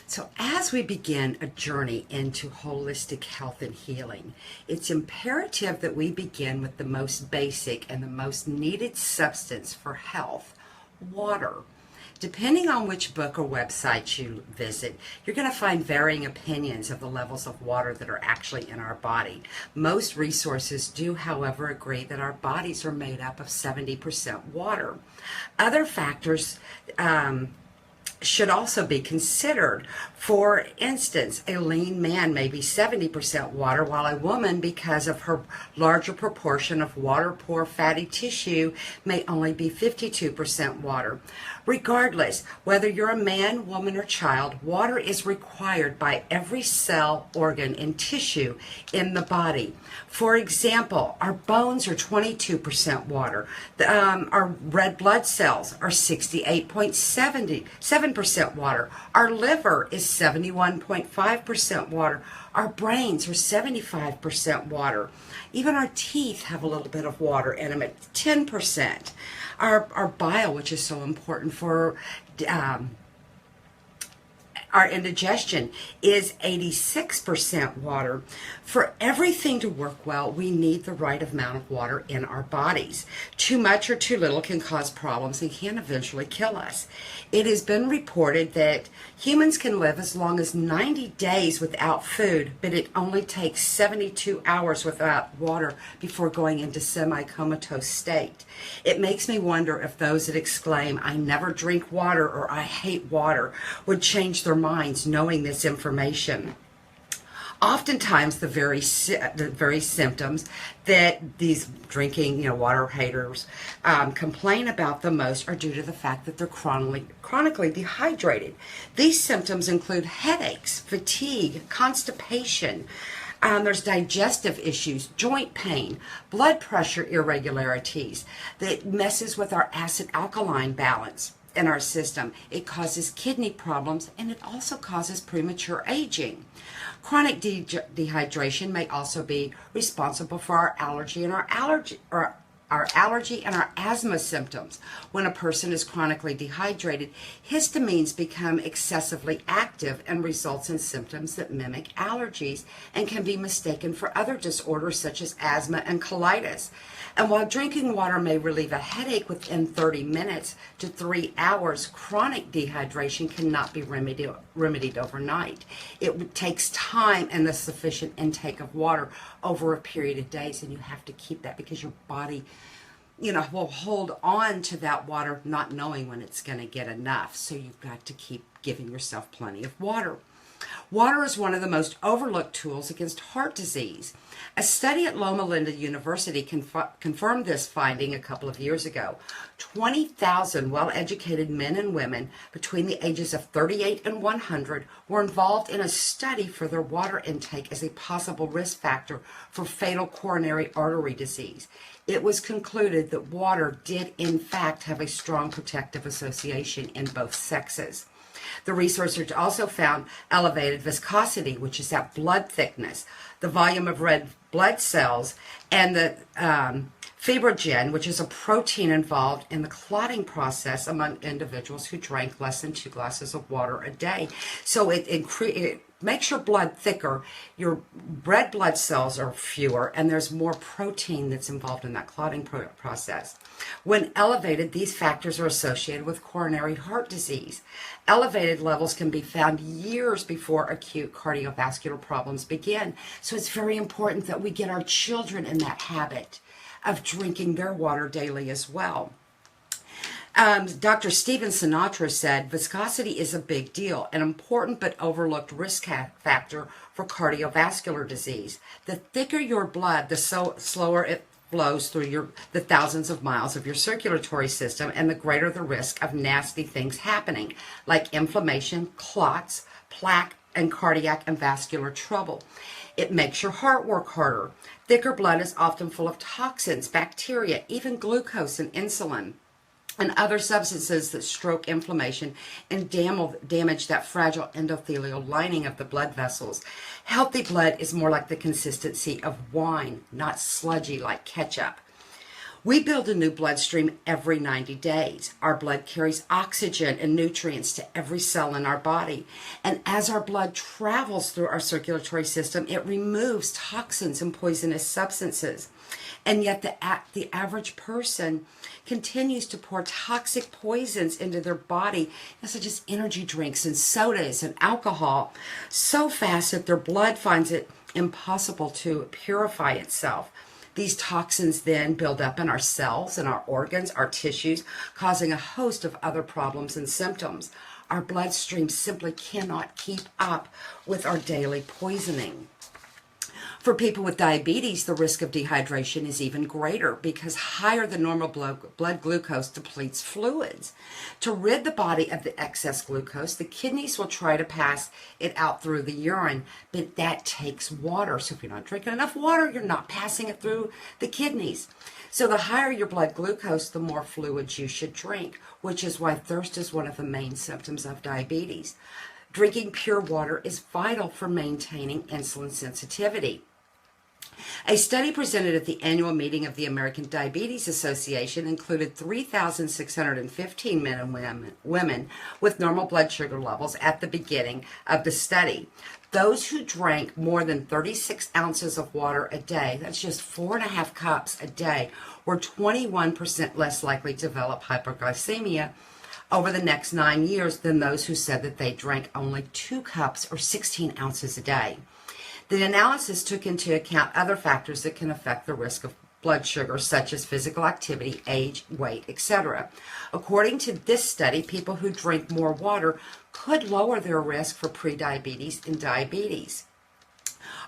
So as we begin a journey into holistic health and healing, it's imperative that we begin with the most basic and the most needed substance for health, water. Depending on which book or website you visit, you're going to find varying opinions of the levels of water that are actually in our body. Most resources do, however, agree that our bodies are made up of 70% water. Other factors should also be considered. For instance, a lean man may be 70% water, while a woman, because of her larger proportion of water-poor fatty tissue, may only be 52% water. Regardless, whether you're a man, woman, or child, water is required by every cell, organ, and tissue in the body. For example, our bones are 22% water. Our red blood cells are 68.7% water. Our liver is 71.5% water. Our brains are 75% water. Even our teeth have a little bit of water in them at 10%. Our bile, which is so important for our indigestion, is 86% water. For everything to work well, we need the right amount of water in our bodies. Too much or too little can cause problems and can eventually kill us. It has been reported that humans can live as long as 90 days without food, but it only takes 72 hours without water before going into semi-comatose state. It makes me wonder if those that exclaim, "I never drink water" or "I hate water," would change their minds knowing this information. Oftentimes, the very symptoms that these drinking, water haters complain about the most are due to the fact that they're chronically dehydrated. These symptoms include headaches, fatigue, constipation. There's digestive issues, joint pain, blood pressure irregularities that messes with our acid-alkaline balance in our system. It causes kidney problems, and it also causes premature aging. Chronic dehydration may also be responsible for our allergy and our asthma symptoms. When a person is chronically dehydrated, histamines become excessively active and results in symptoms that mimic allergies and can be mistaken for other disorders such as asthma and colitis. And while drinking water may relieve a headache within 30 minutes to 3 hours, chronic dehydration cannot be remedied overnight. It takes time and the sufficient intake of water over a period of days, and you have to keep that because your body will hold on to that water not knowing when it's going to get enough. So you've got to keep giving yourself plenty of water. Water is one of the most overlooked tools against heart disease. A study at Loma Linda University confirmed this finding a couple of years ago. 20,000 well-educated men and women between the ages of 38 and 100 were involved in a study for their water intake as a possible risk factor for fatal coronary artery disease. It was concluded that water did in fact have a strong protective association in both sexes. The researchers also found elevated viscosity, which is that blood thickness, the volume of red blood cells, and the fibrogen, which is a protein involved in the clotting process among individuals who drank less than 2 glasses of water a day. So it makes your blood thicker, your red blood cells are fewer, and there's more protein that's involved in that clotting process. When elevated, these factors are associated with coronary heart disease. Elevated levels can be found years before acute cardiovascular problems begin. So it's very important that we get our children in that habit of drinking their water daily as well. Dr. Stephen Sinatra said, "Viscosity is a big deal, an important but overlooked risk factor for cardiovascular disease. The thicker your blood, the slower it flows through the thousands of miles of your circulatory system, and the greater the risk of nasty things happening, like inflammation, clots, plaque, and cardiac and vascular trouble. It makes your heart work harder. Thicker blood is often full of toxins, bacteria, even glucose and insulin, and other substances that stroke inflammation and damage that fragile endothelial lining of the blood vessels. Healthy blood is more like the consistency of wine, not sludgy like ketchup." We build a new bloodstream every 90 days. Our blood carries oxygen and nutrients to every cell in our body. And as our blood travels through our circulatory system, it removes toxins and poisonous substances. And yet the average person continues to pour toxic poisons into their body, such as energy drinks and sodas and alcohol, so fast that their blood finds it impossible to purify itself. These toxins then build up in our cells and our organs, our tissues, causing a host of other problems and symptoms. Our bloodstream simply cannot keep up with our daily poisoning. For people with diabetes, the risk of dehydration is even greater because higher than normal blood glucose depletes fluids. To rid the body of the excess glucose, the kidneys will try to pass it out through the urine, but that takes water. So if you're not drinking enough water, you're not passing it through the kidneys. So the higher your blood glucose, the more fluids you should drink, which is why thirst is one of the main symptoms of diabetes. Drinking pure water is vital for maintaining insulin sensitivity. A study presented at the annual meeting of the American Diabetes Association included 3,615 men and women with normal blood sugar levels at the beginning of the study. Those who drank more than 36 ounces of water a day, that's just 4.5 cups a day, were 21% less likely to develop hypoglycemia over the next 9 years than those who said that they drank only 2 cups or 16 ounces a day. The analysis took into account other factors that can affect the risk of blood sugar, such as physical activity, age, weight, etc. According to this study, people who drink more water could lower their risk for prediabetes and diabetes.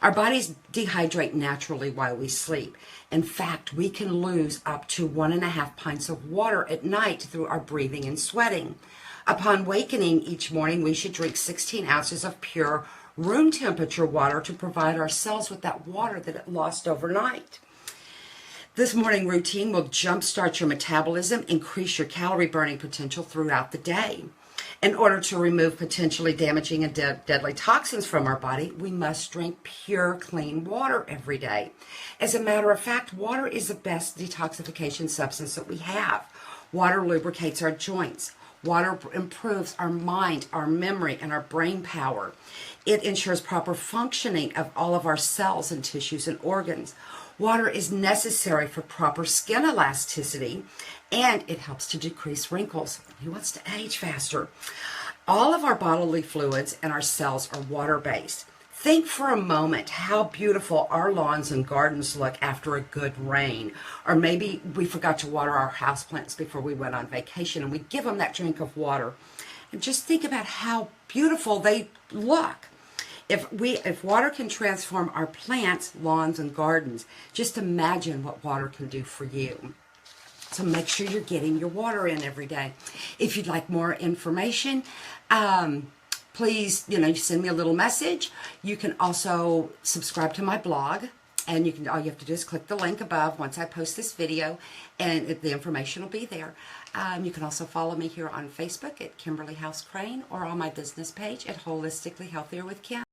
Our bodies dehydrate naturally while we sleep. In fact, we can lose up to 1.5 pints of water at night through our breathing and sweating. Upon wakening each morning, we should drink 16 ounces of pure room temperature water to provide our cells with that water that it lost overnight. This morning routine will jumpstart your metabolism, increase your calorie burning potential throughout the day. In order to remove potentially damaging and deadly toxins from our body, we must drink pure, clean water every day. As a matter of fact, water is the best detoxification substance that we have. Water lubricates our joints. Water improves our mind, our memory, and our brain power. It ensures proper functioning of all of our cells and tissues and organs. Water is necessary for proper skin elasticity, and it helps to decrease wrinkles. Who wants to age faster? All of our bodily fluids and our cells are water-based. Think for a moment how beautiful our lawns and gardens look after a good rain. Or maybe we forgot to water our houseplants before we went on vacation and we give them that drink of water. And just think about how beautiful they look. If water can transform our plants, lawns, and gardens, just imagine what water can do for you. So make sure you're getting your water in every day. If you'd like more information, please, send me a little message. You can also subscribe to my blog, and all you have to do is click the link above once I post this video, and the information will be there. You can also follow me here on Facebook at Kimberly House Crane, or on my business page at Holistically Healthier with Kim.